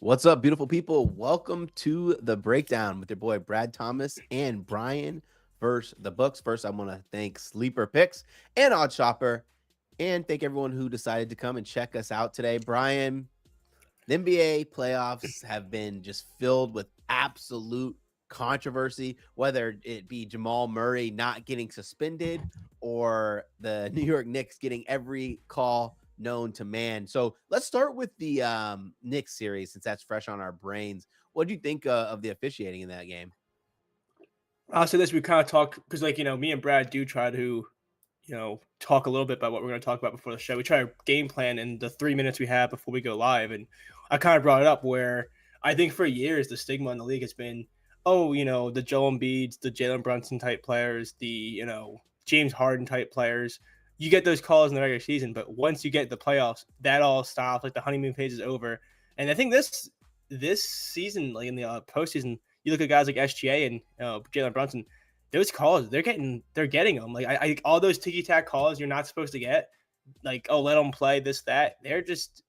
What's up, beautiful people? Welcome to the breakdown with your boy Brad Thomas and Brian versus the books. First, I want to thank Sleeper Picks and Odd Shopper, and thank everyone who decided to come and check us out today. Brian, the NBA playoffs have been just filled with absolute controversy, whether it be Jamal Murray not getting suspended or the New York Knicks getting every call known to man. So let's start with the Knicks series since that's fresh on our brains. What do you think of the officiating in that game? I'll say this: we kind of talked because, me and Brad do try to, talk a little bit about what we're going to talk about before the show. We try to game plan in the 3 minutes we have before we go live, and I kind of brought it up where I think for years the stigma in the league has been, oh, the Joel Embiids, the Jalen Brunson type players, the James Harden type players. You get those calls in the regular season, but once you get the playoffs, that all stops. Like the honeymoon phase is over, and I think this season, like in the postseason, you look at guys like SGA and Jalen Brunson, those calls they're getting them. Like I all those ticky tack calls you're not supposed to get. Like, oh, let them play this that. They're just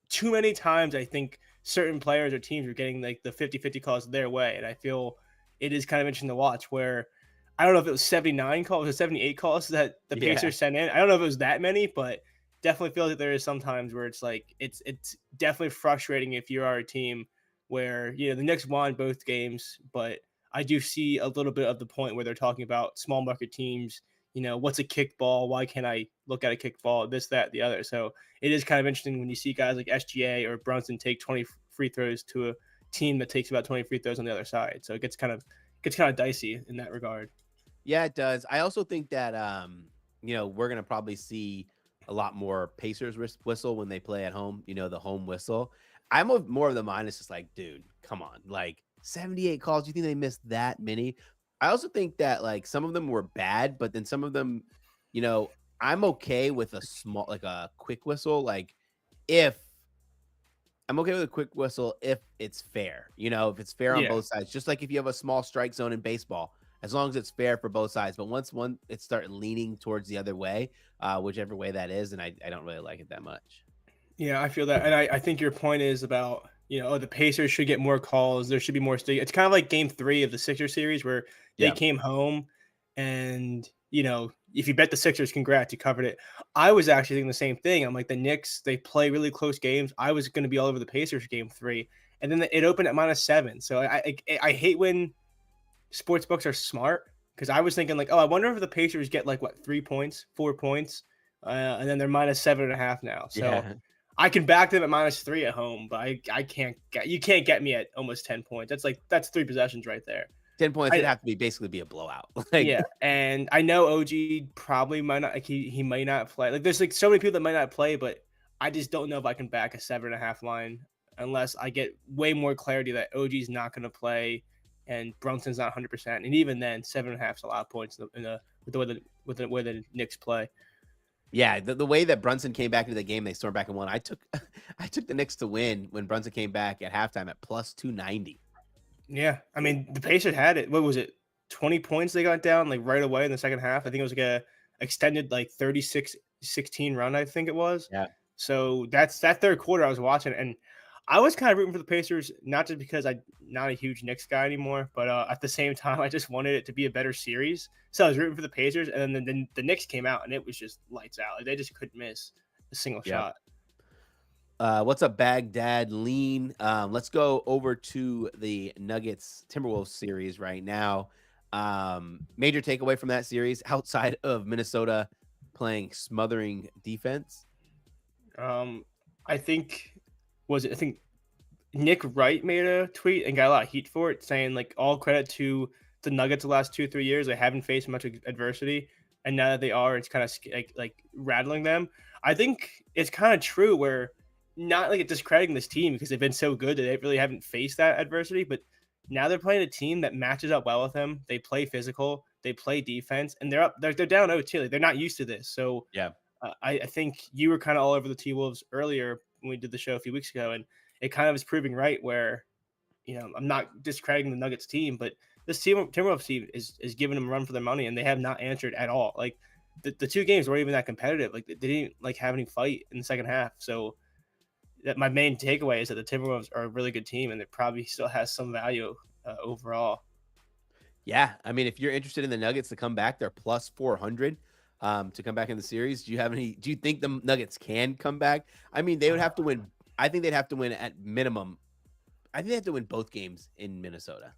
too many times. I think certain players or teams are getting like the 50-50 calls their way, and I feel it is kind of interesting to watch. Where I don't know if it was 79 calls or 78 calls that the Yeah. Pacers sent in. I don't know if it was that many, but definitely feel like there is sometimes where it's like it's definitely frustrating if you are a team where the Knicks won both games, but I do see a little bit of the point where they're talking about small market teams. What's a kickball? Why can't I look at a kickball? This, that, the other. So it is kind of interesting when you see guys like SGA or Brunson take 20 free throws to a team that takes about 20 free throws on the other side. So it gets kind of dicey in that regard. Yeah, it does. I also think that we're gonna probably see a lot more Pacers whistle when they play at home. The home whistle. More of the mind. It's just like, dude, come on, like 78 calls. Do you think they missed that many? I also think that like some of them were bad, but then some of them, you know, I'm okay with a small, like a quick whistle. Like if I'm okay with a quick whistle if it's fair, if it's fair on Yeah. both sides. Just like if you have a small strike zone in baseball, as long as it's fair for both sides. But once one it start leaning towards the other way, whichever way that is, and I don't really like it that much. Yeah, I feel that, and I think your point is about the Pacers should get more calls. There should be more. It's kind of like Game 3 of the Sixers series where they Yeah. came home, and if you bet the Sixers, congrats, you covered it. I was actually thinking the same thing. I'm like the Knicks, they play really close games. I was going to be all over the Pacers Game 3, and then it opened at -7. So I hate when sports books are smart because I was thinking like, oh, I wonder if the Pacers get like what 3 points, 4 points, and then they're -7.5 now. So Yeah. I can back them at -3 at home, but I can't get you can't get me at almost 10 points. That's three possessions right there. 10 points, it'd I have to be basically be a blowout. Like, Yeah, and I know OG probably might not like he might not play. Like there's like so many people that might not play, but I just don't know if I can back a 7.5 line unless I get way more clarity that OG's not going to play and Brunson's not 100%. And even then, 7.5 is a lot of points with the way the Knicks play. yeah, the way that Brunson came back into the game, they stormed back and won. I took I took the Knicks to win when Brunson came back at halftime at plus 290. Yeah, I mean the Pacers had it. What was it? 20 points they got down like right away in the second half. I think it was like a extended like 36-16 run. I think it was. Yeah. So that's that third quarter I was watching, and I was kind of rooting for the Pacers, not just because I'm not a huge Knicks guy anymore, but at the same time I just wanted it to be a better series. So I was rooting for the Pacers, and then the Knicks came out and it was just lights out. Like, they just couldn't miss a single Yeah. shot. What's up, Baghdad Lean? Let's go over to the Nuggets Timberwolves series right now. Major takeaway from that series outside of Minnesota playing smothering defense. Um, I think I think Nick Wright made a tweet and got a lot of heat for it, saying like all credit to the Nuggets the last 2 3 years. They haven't faced much adversity, and now that they are, it's kind of like rattling them. I think it's kind of true where not like discrediting this team because they've been so good that they really haven't faced that adversity, but now they're playing a team that matches up well with them. They play physical, they play defense, and they're down 0-2. Like, they're not used to this, so Yeah. I think you were kind of all over the T Wolves earlier when we did the show a few weeks ago, and it kind of is proving right. Where I'm not discrediting the Nuggets team, but this Timberwolves team is giving them a run for their money, and they have not answered at all. Like the two games weren't even that competitive. Like they didn't like have any fight in the second half. So my main takeaway is that the Timberwolves are a really good team, and it probably still has some value overall. Yeah, I mean, if you're interested in the Nuggets to come back, they're plus 400 to come back in the series. Do you think the Nuggets can come back? I mean, they would have to win. I think they'd have to win at minimum. I think they have to win both games in Minnesota.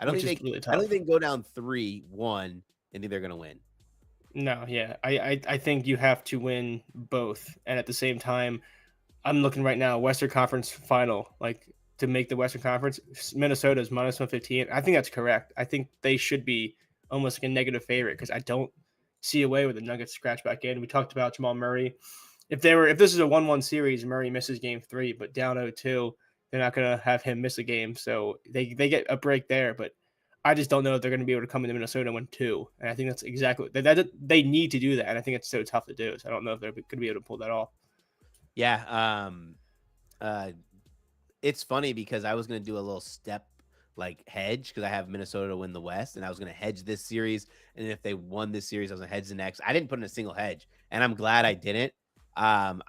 Which is really I don't think tough. they can go down 3-1 and think they're going to win. No, yeah, I think you have to win both, and at the same time, I'm looking right now, Western Conference Final, like to make the Western Conference, Minnesota is minus 115. I think that's correct. I think they should be almost like a negative favorite because I don't see a way where the Nuggets scratch back in. We talked about Jamal Murray. If this is a 1-1 series, Murray misses game 3, but down 0-2, they're not gonna have him miss a game. So they get a break there, but I just don't know if they're going to be able to come into Minnesota and win 2. And I think that's exactly they need to do that. And I think it's so tough to do. So I don't know if they're going to be able to pull that off. Yeah, uh, it's funny because I was gonna do a little step like hedge because I have Minnesota to win the West, and I was gonna hedge this series, and if they won this series, I was gonna hedge the next. I didn't put in a single hedge, and I'm glad I didn't. Um,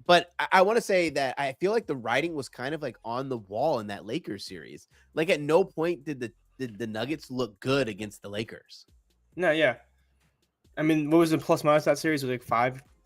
but I want to say that I feel like the writing was kind of like on the wall in that Lakers series. Like at no point did the Nuggets look good against the Lakers. No, yeah. I mean, what was the plus minus that series? It was like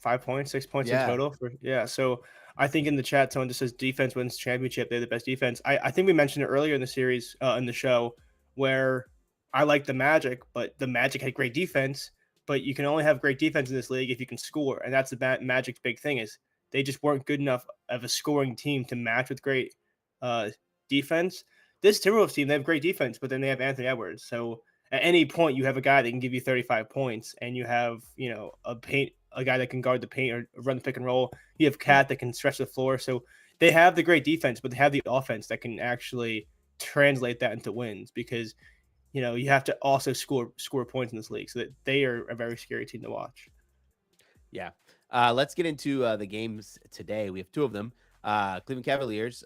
5 points, 6 points in Yeah, total. Yeah. So I think in the chat, someone just says defense wins championship. They're the best defense. I think we mentioned it earlier in the series, in the show, where I like the Magic, but the Magic had great defense. But you can only have great defense in this league if you can score, and that's the Magic's big thing is they just weren't good enough of a scoring team to match with great uh, defense. This Timberwolves team, they have great defense, but then they have Anthony Edwards. So at any point, you have a guy that can give you 35 points, and you have a guy that can guard the paint or run the pick and roll. You have yeah, Cat that can stretch the floor. So they have the great defense, but they have the offense that can actually translate that into wins because you have to also score points in this league. So that they are a very scary team to watch. yeah. Let's get into the games today. We have two of them. Cleveland Cavaliers,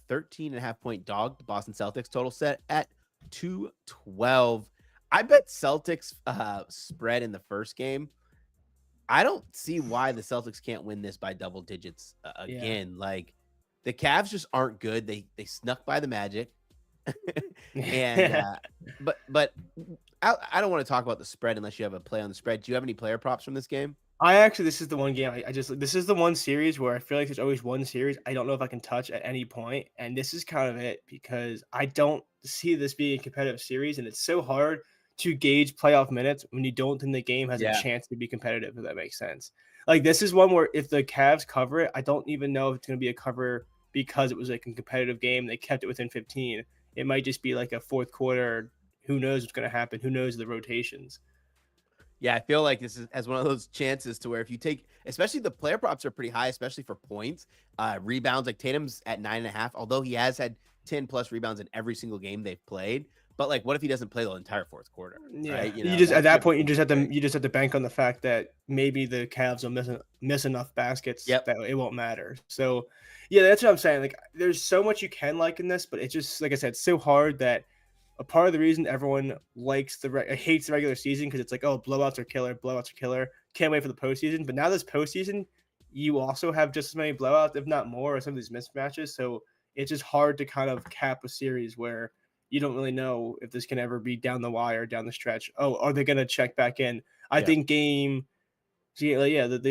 13 and a half point dog. The Boston Celtics total set at 212. I bet Celtics spread in the first game. I don't see why the Celtics can't win this by double digits Yeah. again. Like the Cavs just aren't good. They snuck by the Magic, and but I don't want to talk about the spread unless you have a play on the spread. Do you have any player props from this game? This is the one game this is the one series where I feel like there's always one series I don't know if I can touch at any point, and this is kind of it because I don't see this being a competitive series, and it's so hard to gauge playoff minutes when you don't think the game has a Yeah. chance to be competitive, if that makes sense. Like this is one where if the Cavs cover it, I don't even know if it's going to be a cover because it was like a competitive game. They kept it within 15. It might just be like a fourth quarter. Who knows what's going to happen? Who knows the rotations? Yeah, I feel like this is as one of those chances to where if you take, especially the player props are pretty high, especially for points, rebounds. Like Tatum's at 9.5, although he has had 10 plus rebounds in every single game they've played. But like, what if he doesn't play the entire fourth quarter? Yeah, Right? You you know, just at that's that point difficult to predict. you just have to bank on the fact that maybe the Cavs will miss enough baskets Yep. that it won't matter. So, yeah, that's what I'm saying. Like, there's so much you can like in this, but it's just like I said, so hard that a part of the reason everyone hates the regular season because it's like, oh, blowouts are killer. Can't wait for the postseason. But now this postseason, you also have just as many blowouts, if not more, of some of these mismatches. So it's just hard to kind of cap a series where you don't really know if this can ever be down the wire, down the stretch. Oh, are they going to check back in? I Yep. think the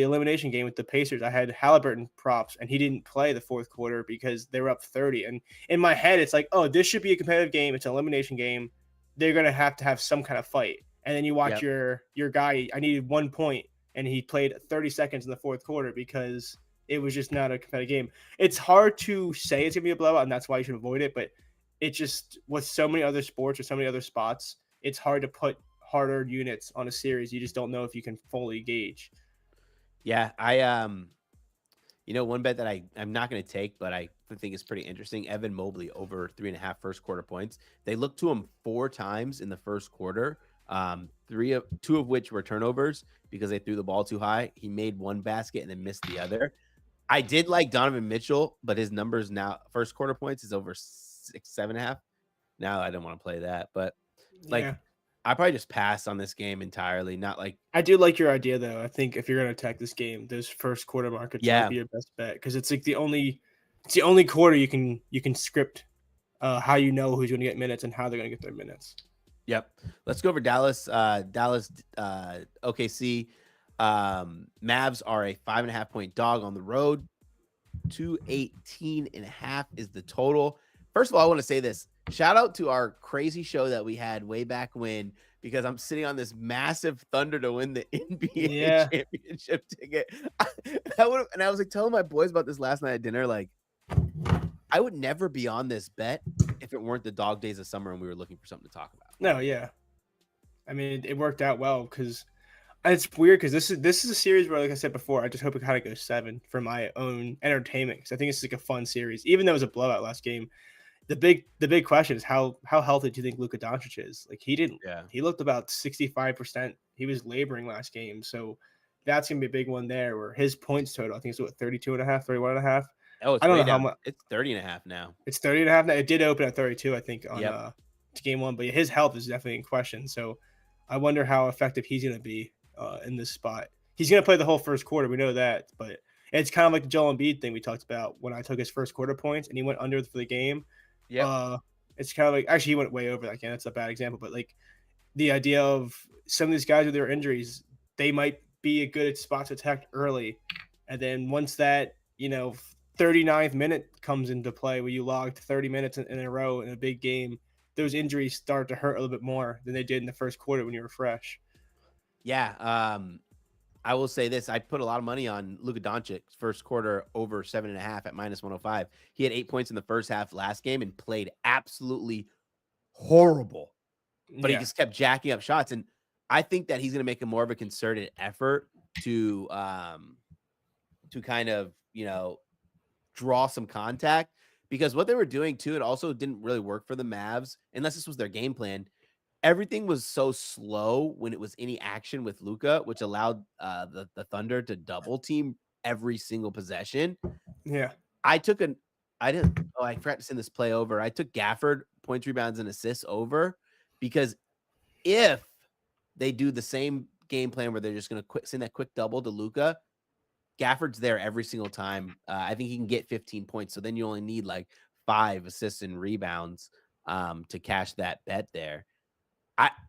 elimination game with the Pacers, I had Halliburton props, and he didn't play the fourth quarter because they were up 30. And in my head, it's like, oh, this should be a competitive game. It's an elimination game. They're going to have some kind of fight. And then you watch Yep. your guy. I needed 1 point, and he played 30 seconds in the fourth quarter because it was just not a competitive game. It's hard to say it's going to be a blowout, and that's why you should avoid it. But it just with so many other sports or so many other spots, it's hard to put harder units on a series. You just don't know if you can fully gauge. Yeah. One bet that I'm not going to take, but I think is pretty interesting. Evan Mobley over 3.5 first quarter points. They looked to him 4 times in the first quarter. Two of which were turnovers because they threw the ball too high. He made one basket and then missed the other. I did like Donovan Mitchell, but his numbers now first quarter points is over 7.5. Now I don't want to play that, but like Yeah. I probably just pass on this game entirely. Not like I do like your idea though. I think if you're going to attack this game, those first quarter markets might yeah, be your best bet because it's like the only It's the only quarter you can script how you know who's going to get minutes and how they're going to get their minutes. Yep. Let's go over Dallas. Dallas, OKC. Mavs are a 5.5-point dog on the road. 218.5 is the total. First of all, I want to say this. Shout out to our crazy show that we had way back when, because I'm sitting on this massive Thunder to win the NBA Yeah, championship ticket. And I was like telling my boys about this last night at dinner. Like, I would never be on this bet if it weren't the dog days of summer and we were looking for something to talk about. no, yeah. I mean, it worked out well because it's weird because this is a series where, like I said before, I just hope it kind of goes 7 for my own entertainment because I think it's like a fun series. Even though it was a blowout last game, the big question is how healthy do you think Luka Doncic is? Like Yeah. he looked about 65%. He was laboring last game, so that's gonna be a big one there. Where his points total, I think it's what 32 and a half, 31 and a half. Oh, I it's don't way know how down. much. It's 30.5 now. It's 30 and a half now. It did open at 32, I think, on Yep. to game one, but his health is definitely in question. So I wonder how effective he's going to be in this spot. He's going to play the whole first quarter. We know that, but it's kind of like the Joel Embiid thing we talked about when I took his first quarter points and he went under for the game. Yep. Uh, it's kind of like, actually, he went way over that game. That's a bad example, but like the idea of some of these guys with their injuries, they might be a good spot to attack early. And then once that, 39th minute comes into play where you logged 30 minutes in a row in a big game, those injuries start to hurt a little bit more than they did in the first quarter when you were fresh. Yeah. I will say this. I put a lot of money on Luka Doncic first quarter over 7.5 at -105. He had 8 points in the first half last game and played absolutely horrible, but he Yeah. just kept jacking up shots. And I think that he's going to make a more of a concerted effort to kind of, draw some contact, because what they were doing too, it also didn't really work for the Mavs unless this was their game plan. Everything was so slow when it was any action with Luka, which allowed the Thunder to double team every single possession. Yeah. I took an I didn't oh, I forgot to send this play over. I took Gafford points, rebounds, and assists over, because if they do the same game plan where they're just going to send that quick double to Luka, Gafford's there every single time. I think he can get 15 points. So then you only need like 5 assists and rebounds to cash that bet there.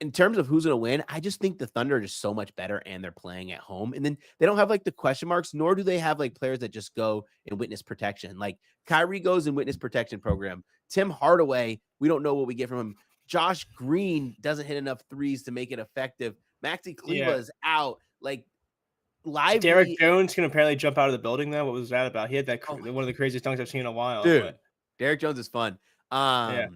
In terms of who's going to win, I just think the Thunder are just so much better and they're playing at home. And then they don't have like the question marks, nor do they have like players that just go in witness protection. Like Kyrie goes in witness protection program. Tim Hardaway, we don't know what we get from him. Josh Green doesn't hit enough threes to make it effective. Maxi Kleba Yeah. is out. Like Derek Lively. Jones can apparently jump out of the building now. What was that about? He had that Oh my one of the craziest dunks I've seen in a while. dude, But Derek Jones is fun. yeah.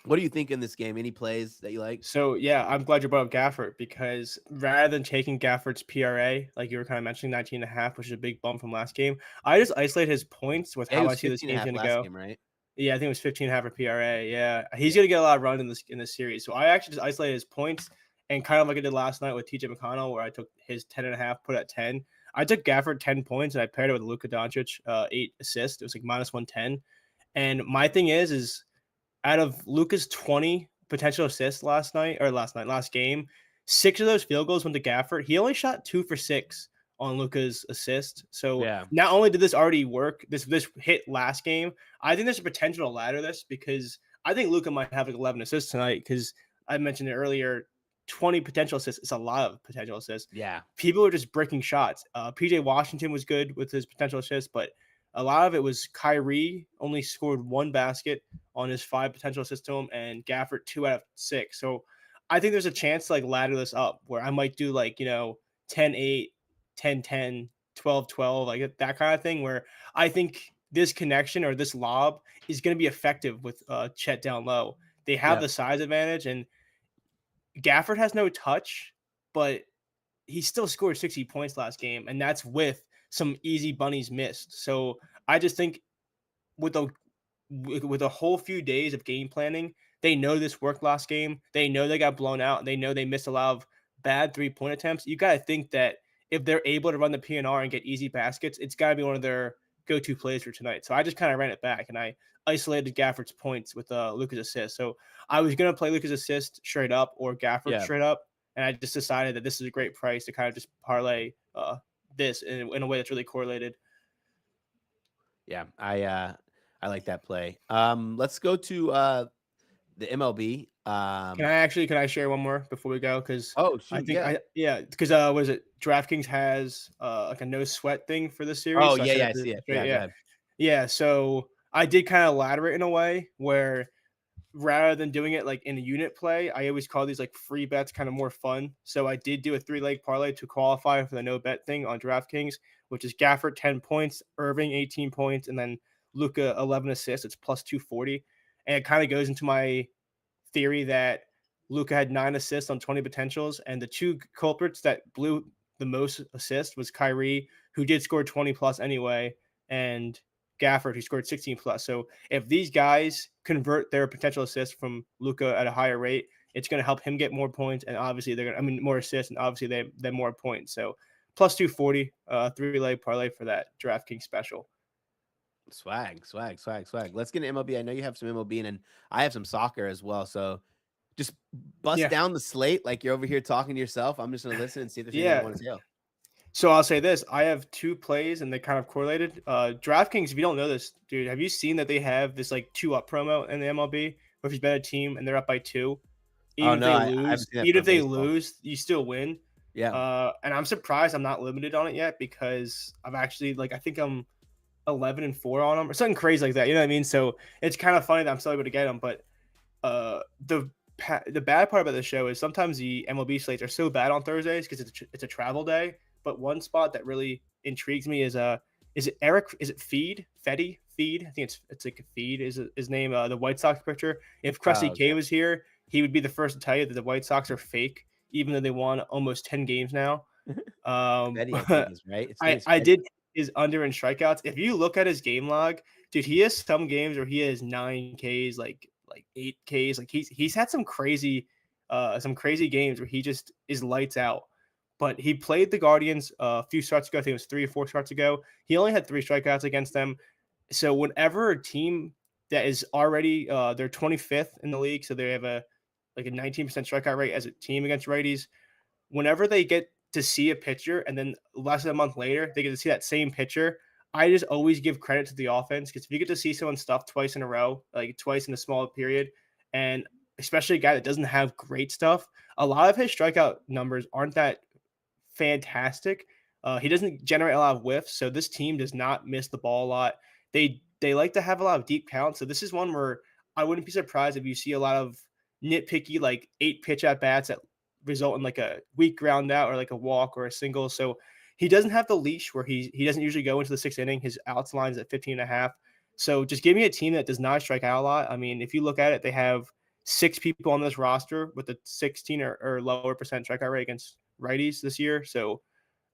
What do you think in this game? Any plays that you like? So yeah, I'm glad you brought up Gafford because rather than taking Gafford's PRA, like you were kind of mentioning, 19 and a half, which is a big bump from last game, I just isolate his points with Yeah, he how I was see this 15 and a game's half going to last go. game, right? Yeah, I think it was 15 and a half for PRA. Yeah, he's Yeah. going to get a lot of run in this series. So I actually just isolated his points and kind of like I did last night with TJ McConnell, where I took his 10 and a half, put at 10. I took Gafford 10 points and I paired it with Luka Doncic, 8 assists. It was like -110. And my thing is out of Luka's 20 potential assists last game, 6 of those field goals went to Gafford. He only shot 2 for 6 on Luka's assist. So Yeah. not only did this already work, this hit last game, I think there's a potential to ladder this because I think Luka might have like 11 assists tonight because I mentioned it earlier. 20 potential assists is a lot of potential assists. Yeah. People are just breaking shots. PJ Washington was good with his potential assists, but a lot of it was Kyrie only scored 1 basket on his 5 potential assists to him, and Gafford 2 out of 6. So I think there's a chance to like ladder this up where I might do like, 10-8, 10-10, 12-12, like that kind of thing where I think this connection or this lob is going to be effective with Chet down low. They have Yeah. the size advantage, and Gafford has no touch, but he still scored 60 points last game, and that's with some easy bunnies missed. So I just think with a whole few days of game planning, they know this worked last game. They know they got blown out. They know they missed a lot of bad 3-point attempts. You got to think that if they're able to run the PNR and get easy baskets, it's got to be one of their go-to plays for tonight. So I just kind of ran it back and I isolated Gafford's points with Luka's assist. So I was going to play Luka's assist straight up or Gafford Yeah. straight up. And I just decided that this is a great price to kind of just parlay this in a way that's really correlated. Yeah, I like that play. Let's go to the MLB. Can I share one more before we go? Because Oh I shoot, think yeah. I yeah, because what is it? DraftKings has like a no sweat thing for this series. Oh So I yeah, said yeah, it I see it. straight. Yeah, go Yeah, ahead. yeah. So I did kind of ladder it in a way where rather than doing it like in a unit play, I always call these like free bets kind of more fun. So I did do a 3 leg parlay to qualify for the no bet thing on DraftKings, which is Gafford 10 points, Irving 18 points, and then Luca 11 assists. It's plus 240. And it kind of goes into my theory that Luca had 9 assists on 20 potentials, and the two culprits that blew the most assists was Kyrie, who did score 20 plus anyway, and Gafford, who scored 16 plus. So if these guys convert their potential assists from Luca at a higher rate, it's going to help him get more points, and obviously they're going to, I mean, more assists, and obviously they more points. So plus 240, 3 leg parlay for that DraftKings special. Swag, swag, swag, swag. Let's get into MLB. I know you have some MLB and I have some soccer as well. So just bust Yeah. down the slate like you're over here talking to yourself. I'm just gonna listen and see if there's anything you Yeah. want to tell. So I'll say this: I have two plays, and they kind of correlated. DraftKings, if you don't know this, dude, have you seen that they have this like 2 up promo in the MLB? Where if you bet a team and they're up by two, Oh no, I haven't seen that even for if they baseball. lose, you still win. Yeah. And I'm surprised I'm not limited on it yet because I've actually like I think I'm 11-4 on them or something crazy like that. You know what I mean? So it's kind of funny that I'm still able to get them, but the bad part about the show is sometimes the MLB slates are so bad on Thursdays because it's a travel day. But one spot that really intrigues me is it Eric? Is it Feed? I think it's like a Feed is his name. The White Sox pitcher. If Oh, Crusty K okay. was here, he would be the first to tell you that the White Sox are fake, even though they won almost 10 games now. Fetty, I think But is right. His name I is I Fetty. did his under in strikeouts. If you look at his game log, dude, he has some games where he has 9 Ks, like 8 Ks. Like he's had some crazy games where he just is lights out. But he played the Guardians a few starts ago. I think it was 3 or 4 starts ago. He only had 3 strikeouts against them. So whenever a team that is already they're 25th in the league, so they have a like a 19% strikeout rate as a team against righties. Whenever they get to see a pitcher and then less than a month later they get to see that same pitcher, I just always give credit to the offense because if you get to see someone stuff twice in a row, like twice in a small period, and especially a guy that doesn't have great stuff, a lot of his strikeout numbers aren't that fantastic. He doesn't generate a lot of whiffs, so this team does not miss the ball a lot. They like to have a lot of deep counts, so this is one where I wouldn't be surprised if you see a lot of nitpicky like 8 pitch at bats that result in like a weak ground out or like a walk or a single. So he doesn't have the leash where he doesn't usually go into the 6th inning. His outs line is at 15 and a half. So just give me a team that does not strike out a lot. I mean, if you look at it, they have 6 people on this roster with a 16 or lower percent strikeout rate against righties this year. So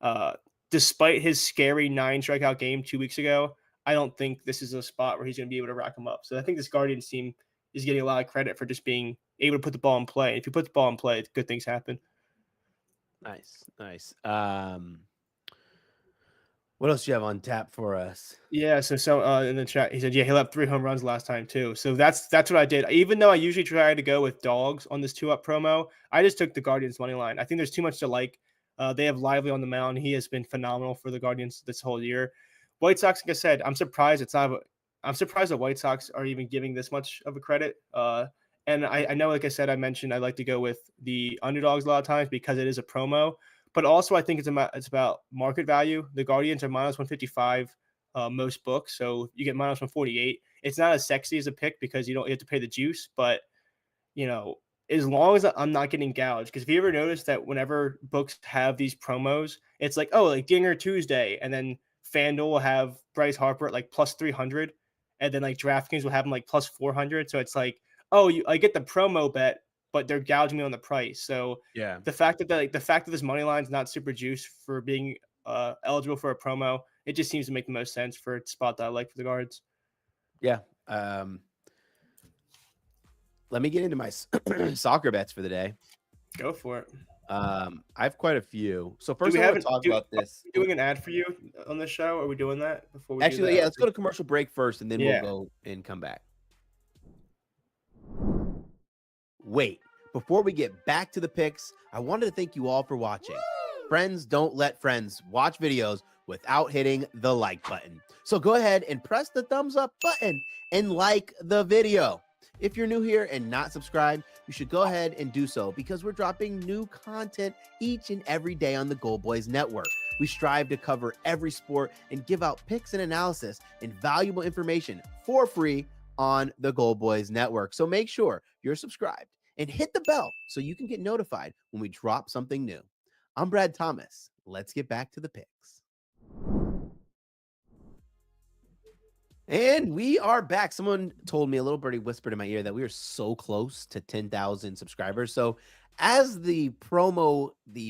uh, despite his scary 9 strikeout game 2 weeks ago, I don't think this is a spot where he's going to be able to rack him up. So I think this Guardians team is getting a lot of credit for just being able to put the ball in play. If you put the ball in play, good things happen. Nice, nice. What else do you have on tap for us? Yeah, so in the chat he said, yeah, he'll have 3 home runs last time too. So that's what I did. Even though I usually try to go with dogs on this 2 up promo, I just took the Guardians money line. I think there's too much to like. They have Lively on the mound. He has been phenomenal for the Guardians this whole year. White Sox, like I said, I'm surprised it's not. I'm surprised the White Sox are even giving this much of a credit. And I know, like I said, I mentioned I like to go with the underdogs a lot of times because it is a promo. But also, I think it's about market value. The Guardians are minus 155 most books, so you get minus 148. It's not as sexy as a pick because you have to pay the juice, but you know, as long as I'm not getting gouged, because if you ever notice that whenever books have these promos, it's like, oh, like Dinger Tuesday, and then FanDuel will have Bryce Harper at like plus 300, and then like DraftKings will have him like plus 400. So it's like, oh, I get the promo bet, but they're gouging me on the price. So Yeah. the fact that this money line is not super juice for being eligible for a promo, it just seems to make the most sense for a spot that I like for the guards. Yeah. Let me get into my soccer bets for the day. Go for it. I have quite a few. So Do first, we I want have to talk do about are this. we doing an ad for you on this show? Are we doing that before we do Actually, that? yeah, let's go to commercial break first, and then we'll Yeah. go and come back. Wait, before we get back to the picks, I wanted to thank you all for watching. Friends don't let friends watch videos without hitting the like button. So go ahead and press the thumbs up button and like the video. If you're new here and not subscribed, you should go ahead and do so because we're dropping new content each and every day on the GoldBoys Network. We strive to cover every sport and give out picks and analysis and valuable information for free on the GoldBoys Network. So make sure you're subscribed and hit the bell so you can get notified when we drop something new. I'm Brad Thomas. Let's get back to the picks. And we are back. Someone told me, a little birdie whispered in my ear, that we are so close to 10,000 subscribers. So as the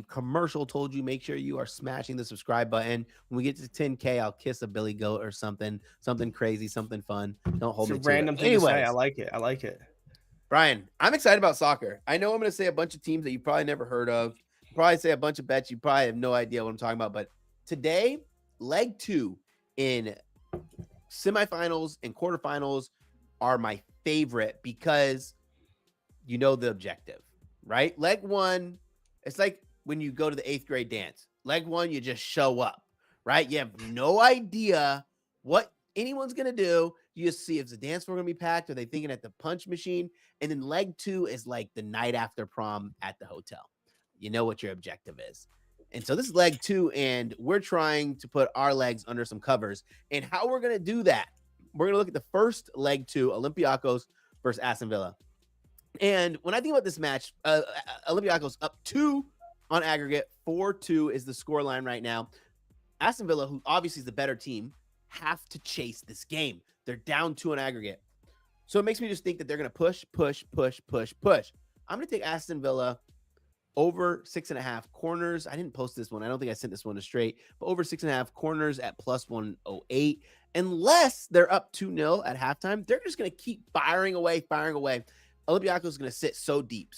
commercial told you, make sure you are smashing the subscribe button. When we get to 10K, I'll kiss a billy goat or something crazy, something fun. Don't hold me to it. Random thing to say. I like it. I like it. Brian, I'm excited about soccer. I know I'm going to say a bunch of teams that you probably never heard of. Probably say a bunch of bets you probably have no idea what I'm talking about. But today, leg 2 in semifinals and quarterfinals are my favorite because you know the objective, right? Leg 1, it's like when you go to the 8th grade dance. Leg 1, you just show up, right? You have no idea what anyone's going to do. You just see if the dance floor going to be packed. Are they thinking at the punch machine? And then leg 2 is like the night after prom at the hotel. You know what your objective is. And so this is leg 2, and we're trying to put our legs under some covers. And how we're going to do that, we're going to look at the first leg 2, Olympiacos versus Aston Villa. And when I think about this match, Olympiacos up 2 on aggregate, 4-2 is the scoreline right now. Aston Villa, who obviously is the better team, have to chase this game. They're down 2 on aggregate. So it makes me just think that they're going to push. I'm going to take Aston Villa over 6.5 corners. I didn't post this one. I don't think I sent this one to straight, but over 6.5 corners at plus 108. Unless they're up 2-0 at halftime, they're just going to keep firing away. Olympiacos is going to sit so deep,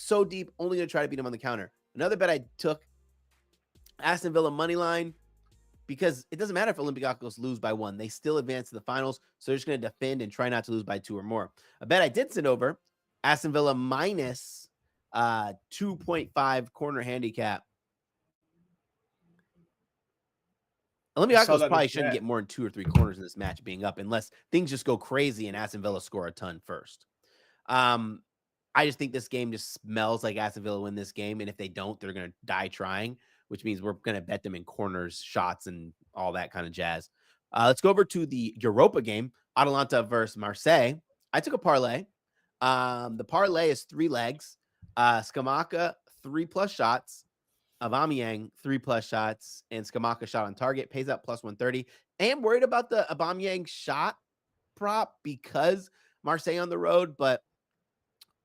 only going to try to beat them on the counter. Another bet I took, Aston Villa money line, because it doesn't matter if Olympiacos lose by 1. They still advance to the finals, so they're just going to defend and try not to lose by 2 or more. A bet I did send over, Aston Villa minus 2.5 corner handicap. Olympiacos probably shouldn't get more than 2 or 3 corners in this match being up, unless things just go crazy and Aston Villa score a ton first. I just think this game just smells like Aston Villa win this game, and if they don't, they're going to die trying, which means we're going to bet them in corners, shots, and all that kind of jazz. Let's go over to the Europa game, Atalanta versus Marseille. I took a parlay. The parlay is 3 legs. Scamacca, 3+ shots. Aubameyang, 3+ shots. And Scamacca shot on target. Pays out plus 130. I am worried about the Aubameyang shot prop because Marseille on the road, but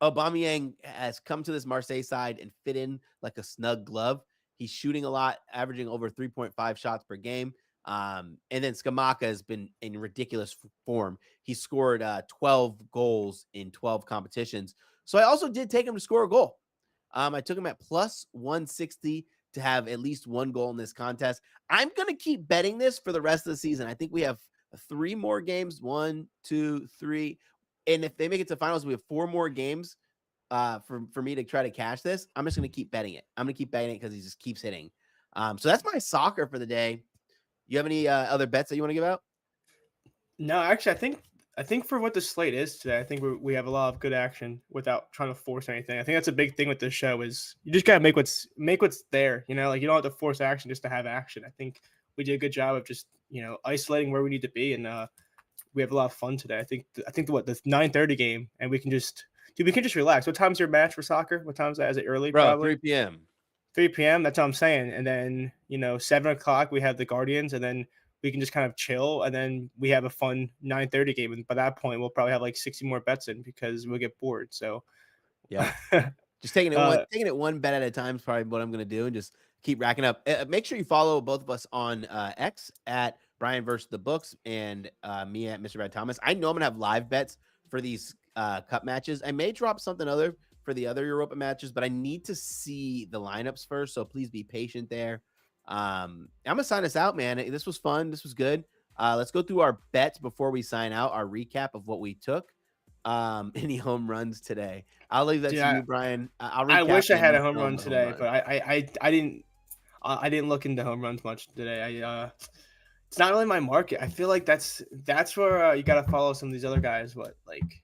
Aubameyang has come to this Marseille side and fit in like a snug glove. He's shooting a lot, averaging over 3.5 shots per game. And then Scamacca has been in ridiculous form. He scored 12 goals in 12 competitions. So I also did take him to score a goal. I took him at plus 160 to have at least 1 goal in this contest. I'm going to keep betting this for the rest of the season. I think we have 3 more games, 1, 2, 3. And if they make it to finals, we have 4 more games for me to try to cash this. I'm just going to keep betting it. I'm going to keep betting it because he just keeps hitting. So that's my soccer for the day. You have any other bets that you want to give out? No, actually, I think for what the slate is today, I think we have a lot of good action without trying to force anything. I think that's a big thing with this show is you just gotta make what's there. You know, like you don't have to force action just to have action. I think we did a good job of just isolating where we need to be, and we have a lot of fun today. I think the 9:30 game, and we can just relax. What time's your match for soccer? What time's that? Is it early? Bro, Probably 3 p.m. 3 p.m. That's what I'm saying. And then 7 o'clock we have the Guardians, and then we can just kind of chill, and then we have a fun 9:30 game. And by that point, we'll probably have like 60 more bets in because we'll get bored. So yeah, just taking it one bet at a time is probably what I'm going to do, and just keep racking up. Make sure you follow both of us on X at BrianVsTheBooks and me at MrBradThomas. I know I'm going to have live bets for these cup matches. I may drop something other for the other Europa matches, but I need to see the lineups first. So please be patient there. I'm gonna sign us out, man. This was fun. This was good. Let's go through our bets before we sign out. Our recap of what we took. Any home runs today? I'll leave that to you, Brian. I wish I had a home run today, but I didn't. I didn't look into home runs much today. It's not really my market. I feel like that's where you got to follow some of these other guys. What like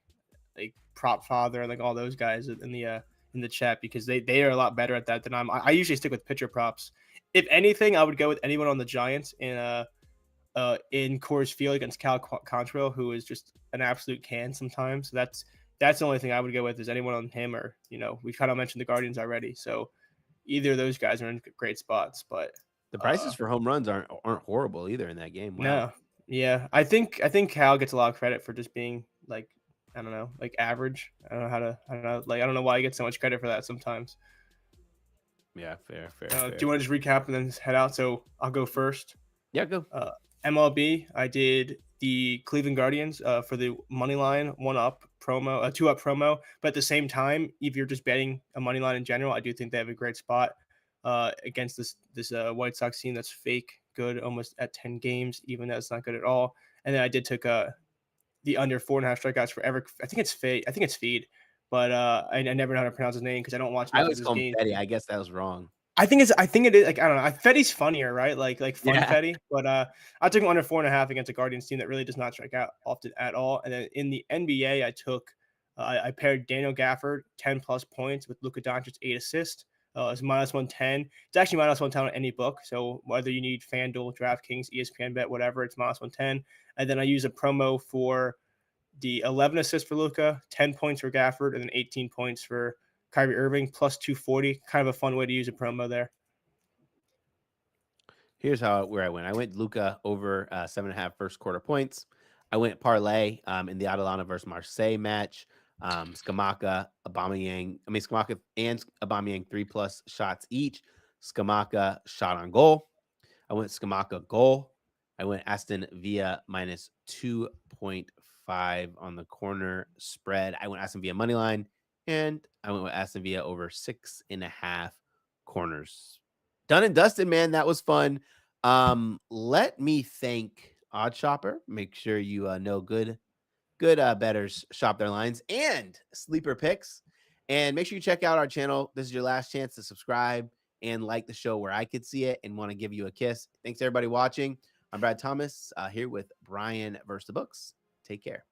Prop Father, like all those guys in the chat because they are a lot better at that than I usually stick with pitcher props. If anything, I would go with anyone on the Giants in Coors Field against Cal Contrail, who is just an absolute can sometimes. So that's the only thing I would go with is anyone on him or we kind of mentioned the Guardians already. So either of those guys are in great spots, but The uh prices for home runs aren't horrible either in that game. Wow. no. Yeah. I think Cal gets a lot of credit for just being like I don't know, like average. I don't know, like I don't know why he gets so much credit for that sometimes. Yeah, fair, fair, Do fair. you want to just recap and then head out? So I'll go first. Yeah, go. Uh, MLB, I did the Cleveland Guardians for the money line one up promo, a 2-up promo. But at the same time, if you're just betting a money line in general, I do think they have a great spot against this White Sox team that's fake good, almost at 10 games, even though it's not good at all. And then I did took the under 4.5 strikeouts for ever. I think it's Fade. I think it's Feed, but I never know how to pronounce his name because I don't watch I enough of always his call him games. Fetty. I guess that was wrong. I think it is like I don't know. Fetty's funnier, right? Like fun Yeah. Fetty. But I took him under 4.5 against a Guardians team that really does not strike out often at all. And then in the NBA, I took I paired Daniel Gafford 10 plus points with Luka Doncic 8 assists. It's minus 110. It's actually minus 110 on any book. So whether you need FanDuel, DraftKings, ESPN Bet, whatever, it's minus 110. And then I use a promo for the 11 assists for Luka, 10 points for Gafford, and then 18 points for Kyrie Irving plus 240. Kind of a fun way to use a promo there. Here's where I went. I went Luca over 7.5 first quarter points. I went parlay in the Atalanta versus Marseille match. Skamaka, Skamaka and Aubameyang 3+ shots each. Skamaka shot on goal. I went Skamaka goal. I went Aston Villa minus 2.5 on the corner spread. I went Aston Villa money line, and I went with Aston Villa over 6.5 corners. Done and dusted, man. That was fun. Let me thank Odd Shopper. Make sure you know good bettors shop their lines and sleeper picks. And make sure you check out our channel. This is your last chance to subscribe and like the show where I could see it and want to give you a kiss. Thanks everybody watching. I'm Brad Thomas here with Brian versus the Books. Take care.